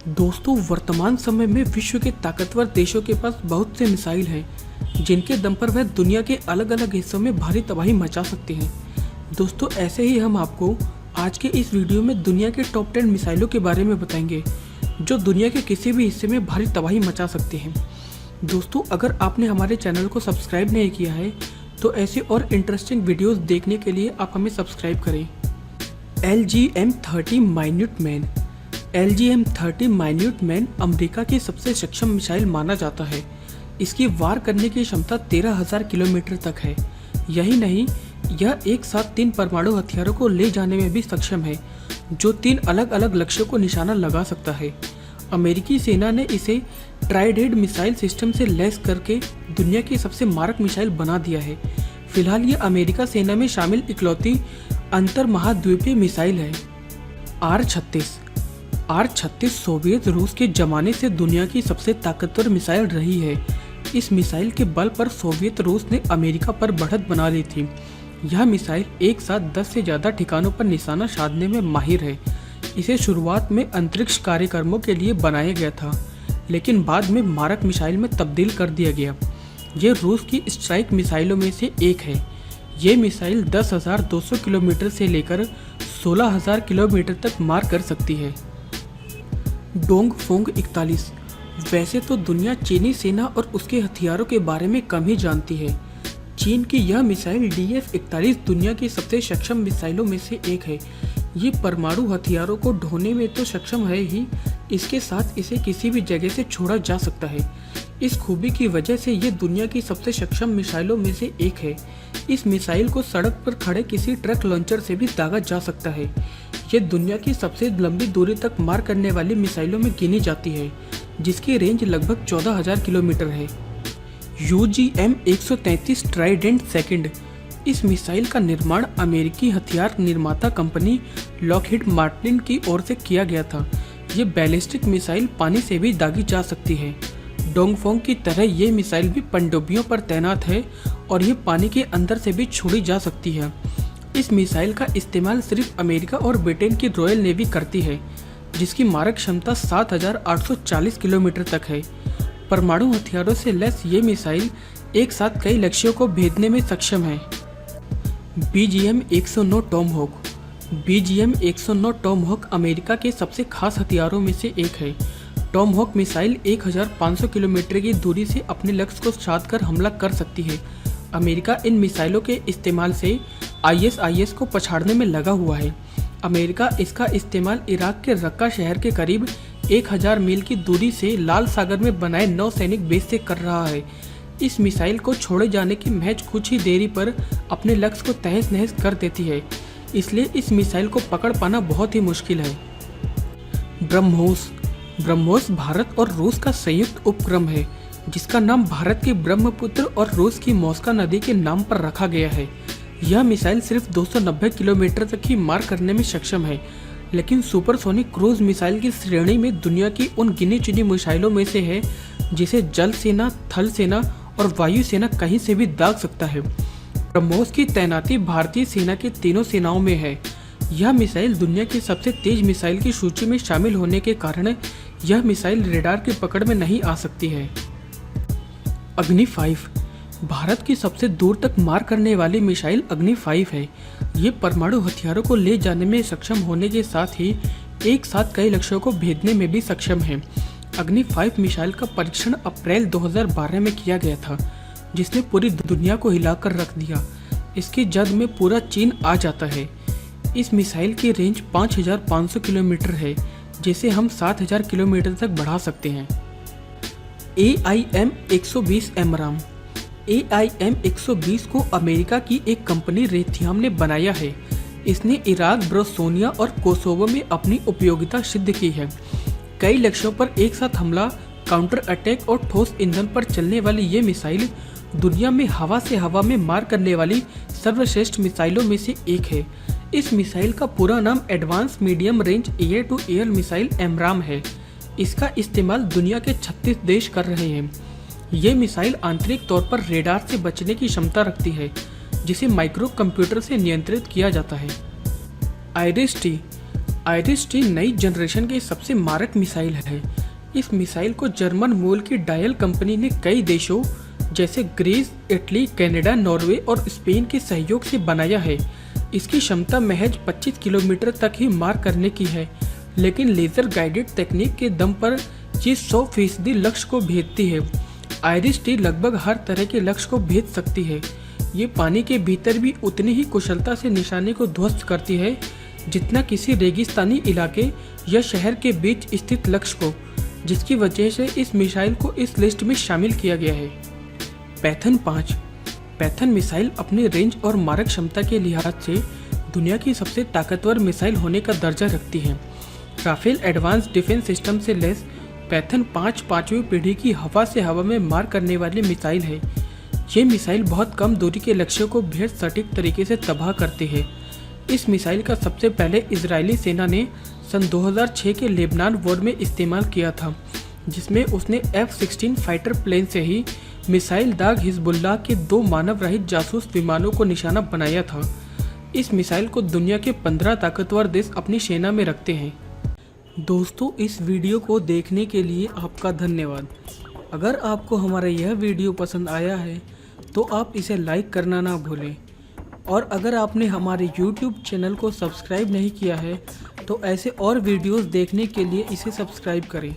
दोस्तों, वर्तमान समय में विश्व के ताकतवर देशों के पास बहुत से मिसाइल हैं जिनके दम पर वह दुनिया के अलग अलग हिस्सों में भारी तबाही मचा सकते हैं। दोस्तों, ऐसे ही हम आपको आज के इस वीडियो में दुनिया के टॉप 10 मिसाइलों के बारे में बताएंगे जो दुनिया के किसी भी हिस्से में भारी तबाही मचा सकते हैं। दोस्तों, अगर आपने हमारे चैनल को सब्सक्राइब नहीं किया है तो ऐसे और इंटरेस्टिंग वीडियोस देखने के लिए आप हमें सब्सक्राइब करें। LGM-30 minute man. LGM-30 minute man America की सबसे सक्षम मिसाइल माना जाता है। इसकी वार करने की क्षमता 13,000 किलोमीटर तक है। यही नहीं, यह एक साथ 3 परमाणु हथियारों को ले जाने में भी सक्षम है जो 3 अलग अलग लक्ष्यों को निशाना लगा सकता है। अमेरिकी सेना ने इसे ट्राइडेड मिसाइल सिस्टम से लैस करके दुनिया की सबसे मारक मिसाइल बना दिया है। फिलहाल ये अमेरिका सेना में शामिल इकलौती अंतर महाद्वीपीय मिसाइल है। R-36 सोवियत रूस के जमाने से दुनिया की सबसे ताकतवर मिसाइल रही है। इस मिसाइल के बल पर सोवियत रूस ने अमेरिका पर बढ़त बना ली थी। यह मिसाइल एक साथ 10 से ज़्यादा ठिकानों पर निशाना साधने में माहिर है। इसे शुरुआत में अंतरिक्ष कार्यक्रमों के लिए बनाया गया था, लेकिन बाद में मारक मिसाइल में तब्दील कर दिया गया। ये रूस की स्ट्राइक मिसाइलों में से एक है। ये मिसाइल 10,200 किलोमीटर से लेकर 16,000 किलोमीटर तक मार कर सकती है। डोंगफोंग 41। वैसे तो दुनिया चीनी सेना और उसके हथियारों के बारे में कम ही जानती है। चीन की यह मिसाइल DF-41 दुनिया की सबसे सक्षम मिसाइलों में से एक है। ये परमाणु हथियारों को ढोने में तो सक्षम है ही, इसके साथ इसे किसी भी जगह से छोड़ा जा सकता है। इस खूबी की वजह से ये दुनिया की सबसे सक्षम मिसाइलों में से एक है। इस मिसाइल को सड़क पर खड़े किसी ट्रक लॉन्चर से भी दागा जा सकता है। ये दुनिया की सबसे लंबी दूरी तक मार करने वाली मिसाइलों में गिनी जाती है, जिसकी रेंज लगभग 14,000 किलोमीटर है। UGM-133 Trident second. इस मिसाइल का निर्माण अमेरिकी हथियार निर्माता कंपनी लॉकहीड मार्टिन की ओर से किया गया था। ये बैलिस्टिक मिसाइल पानी से भी दागी जा सकती है। डोंगफोंग की तरह ये मिसाइल भी पनडुब्बियों पर तैनात है और ये पानी के अंदर से भी छोड़ी जा सकती है। इस मिसाइल का इस्तेमाल सिर्फ अमेरिका और ब्रिटेन की रॉयल नेवी करती है, जिसकी मारक क्षमता 7,840 किलोमीटर तक है। परमाणु हथियारों से लैस ये मिसाइल एक साथ कई लक्ष्यों को भेदने में सक्षम है। BGM-109 Tomahawk. BGM-109 Tomahawk America के सबसे खास हथियारों में से एक है। टॉमहॉक मिसाइल 1,500 किलोमीटर की दूरी से अपने लक्ष्य को साध कर हमला कर सकती है। अमेरिका इन मिसाइलों के इस्तेमाल से ISIS को पछाड़ने में लगा हुआ है। अमेरिका इसका इस्तेमाल इराक के रक्का शहर के करीब 1,000 मील की दूरी से लाल सागर में बनाए नौसैनिक बेस से कर रहा है। इस मिसाइल को छोड़े जाने की महज कुछ ही देरी पर अपने लक्ष्य को तहस नहस कर देती है, इसलिए इस मिसाइल को पकड़ पाना बहुत ही मुश्किल है। ब्रह्मोस। ब्रह्मोस भारत और रूस का संयुक्त उपक्रम है, जिसका नाम भारत के ब्रह्मपुत्र और रूस की मोस्का नदी के नाम पर रखा गया है। यह मिसाइल सिर्फ 290 किलोमीटर तक ही मार करने में सक्षम है, लेकिन सुपरसोनिक क्रूज मिसाइल की श्रेणी में दुनिया की उन गिनी चुनी मिसाइलों में से है जिसे जल सेना, थल सेना और वायु सेना कहीं से भी दाग सकता है। ब्रह्मोस की तैनाती भारतीय सेना की तीनों सेनाओं में है। यह मिसाइल दुनिया की सबसे तेज मिसाइल की सूची में शामिल होने के कारण यह मिसाइल रेडार की पकड़ में नहीं आ सकती है। अग्नि 5। भारत की सबसे दूर तक मार करने वाली मिसाइल अग्नि 5 है। ये परमाणु हथियारों को ले जाने में सक्षम होने के साथ ही एक साथ कई लक्ष्यों को भेदने में भी सक्षम है। अग्नि 5 मिसाइल का परीक्षण अप्रैल 2012 में किया गया था, जिसने पूरी दुनिया को हिलाकर रख दिया। इसकी जद में पूरा चीन आ जाता है। इस मिसाइल की रेंज 5,500 किलोमीटर है, जिसे हम 7,000 किलोमीटर तक बढ़ा सकते हैं। AIM-120 एमराम। AIM-120 को अमेरिका की एक कंपनी रेथियम ने बनाया है। इसने इराक, बोस्निया और कोसोवो में अपनी उपयोगिता सिद्ध की है। कई लक्ष्यों पर एक साथ हमला, काउंटर अटैक और ठोस ईंधन पर चलने वाली ये मिसाइल दुनिया में हवा से हवा में मार करने वाली सर्वश्रेष्ठ मिसाइलों में से एक है। इस मिसाइल का पूरा नाम advance medium range air to air missile AMRAAM है। इसका इस्तेमाल दुनिया के 36 देश कर रहे हैं। ये मिसाइल आंतरिक तौर पर रेडार से बचने की क्षमता रखती है, जिसे माइक्रो कंप्यूटर से नियंत्रित किया जाता है। आइरिस-टी नई जनरेशन की सबसे मारक मिसाइल है। इस मिसाइल को जर्मन मूल की डायल कंपनी ने कई देशों जैसे ग्रीस, इटली, कनाडा, नॉर्वे और स्पेन के सहयोग से बनाया है। इसकी क्षमता महज 25 किलोमीटर तक ही मार करने की है, लेकिन लेज़र गाइडेड तकनीक के दम पर ये 100% लक्ष्य को भेदती है। आइरिस-टी लगभग हर तरह के लक्ष्य को भेद सकती है। ये पानी के भीतर भी उतनी ही कुशलता से निशाने को ध्वस्त करती है जितना किसी रेगिस्तानी इलाके या शहर के बीच स्थित लक्ष्य को, जिसकी वजह से इस मिसाइल को इस लिस्ट में शामिल किया गया है। पैथन 5 पैथन मिसाइल अपनी रेंज और मारक क्षमता के लिहाज से दुनिया की सबसे ताकतवर मिसाइल होने का दर्जा रखती है। राफेल एडवांस डिफेंस सिस्टम से लैस पैथन 5 पाँचवीं पीढ़ी की हवा से हवा में मार करने वाली मिसाइल है। ये मिसाइल बहुत कम दूरी के लक्ष्यों को बेहद सटीक तरीके से तबाह करती है। इस मिसाइल का सबसे पहले इजरायली सेना ने सन 2006 के लेबनान वॉर में इस्तेमाल किया था, जिसमें उसने F-16 फाइटर प्लेन से ही मिसाइल दाग हिजबुल्लाह के 2 मानव रहित जासूस विमानों को निशाना बनाया था। इस मिसाइल को दुनिया के 15 ताकतवर देश अपनी सेना में रखते हैं। दोस्तों, इस वीडियो को देखने के लिए आपका धन्यवाद। अगर आपको हमारा यह वीडियो पसंद आया है तो आप इसे लाइक करना ना भूलें, और अगर आपने हमारे YouTube चैनल को सब्सक्राइब नहीं किया है तो ऐसे और वीडियोस देखने के लिए इसे सब्सक्राइब करें।